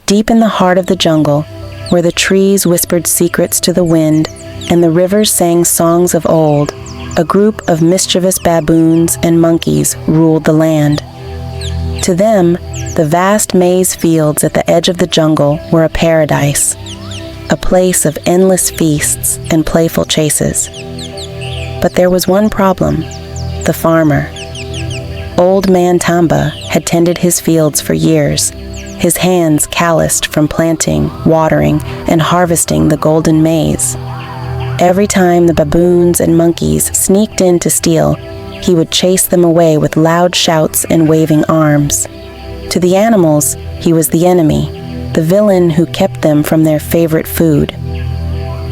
Deep in the heart of the jungle, where the trees whispered secrets to the wind and the rivers sang songs of old, a group of mischievous baboons and monkeys ruled the land. To them, the vast maize fields at the edge of the jungle were a paradise, a place of endless feasts and playful chases. But there was one problem: the farmer. Old Man Tamba had tended his fields for years, his hands calloused from planting, watering, and harvesting the golden maize. Every time the baboons and monkeys sneaked in to steal, he would chase them away with loud shouts and waving arms. To the animals, he was the enemy, the villain who kept them from their favorite food.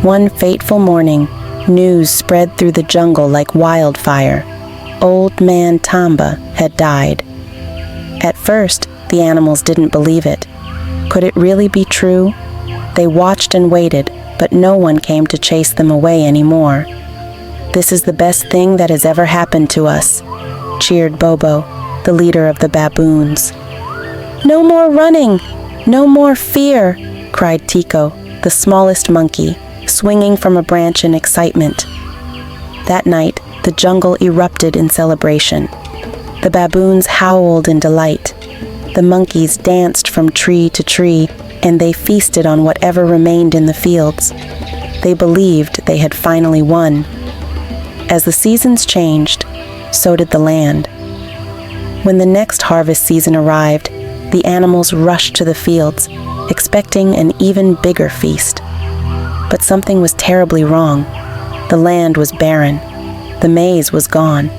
One fateful morning, news spread through the jungle like wildfire. Old Man Tamba had died. At first, the animals didn't believe it. Could it really be true? They watched and waited, but no one came to chase them away anymore. "This is the best thing that has ever happened to us," cheered Bobo, the leader of the baboons. "No more running! No more fear!" cried Tico, the smallest monkey, swinging from a branch in excitement. That night, the jungle erupted in celebration. The baboons howled in delight. The monkeys danced from tree to tree, and they feasted on whatever remained in the fields. They believed they had finally won. As the seasons changed, so did the land. When the next harvest season arrived, the animals rushed to the fields, expecting an even bigger feast. But something was terribly wrong. The land was barren. The maize was gone.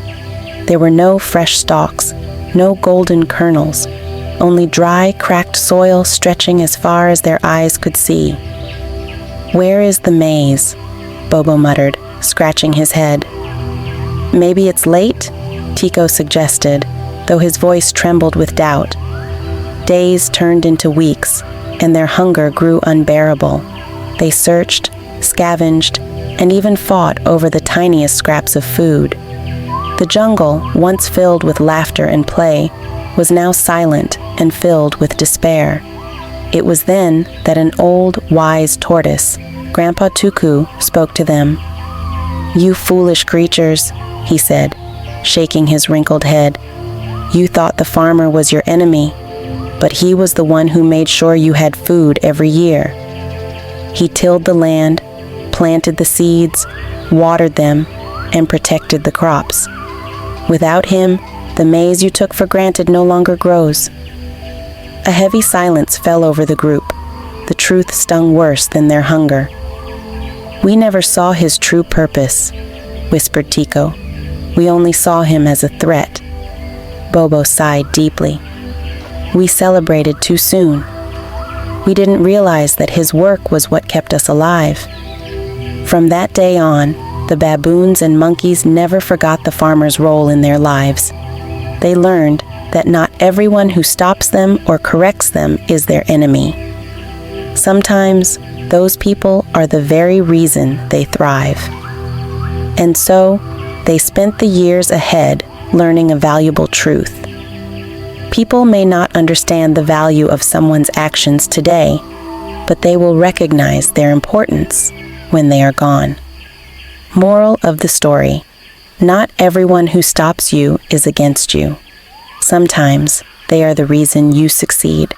There were no fresh stalks, no golden kernels, only dry, cracked soil stretching as far as their eyes could see. "Where is the maize?" Bobo muttered, scratching his head. "Maybe it's late?" Tico suggested, though his voice trembled with doubt. Days turned into weeks, and their hunger grew unbearable. They searched, scavenged, and even fought over the tiniest scraps of food. The jungle, once filled with laughter and play, was now silent and filled with despair. It was then that an old, wise tortoise, Grandpa Tuku, spoke to them. "You foolish creatures," he said, shaking his wrinkled head. "You thought the farmer was your enemy, but he was the one who made sure you had food every year. He tilled the land, planted the seeds, watered them, and protected the crops. Without him, the maize you took for granted no longer grows." A heavy silence fell over the group. The truth stung worse than their hunger. "We never saw his true purpose," whispered Tico. "We only saw him as a threat." Bobo sighed deeply. "We celebrated too soon. We didn't realize that his work was what kept us alive." From that day on, the baboons and monkeys never forgot the farmer's role in their lives. They learned that not everyone who stops them or corrects them is their enemy. Sometimes, those people are the very reason they thrive. And so, they spent the years ahead learning a valuable truth. People may not understand the value of someone's actions today, but they will recognize their importance when they are gone. Moral of the story: not everyone who stops you is against you. Sometimes they are the reason you succeed.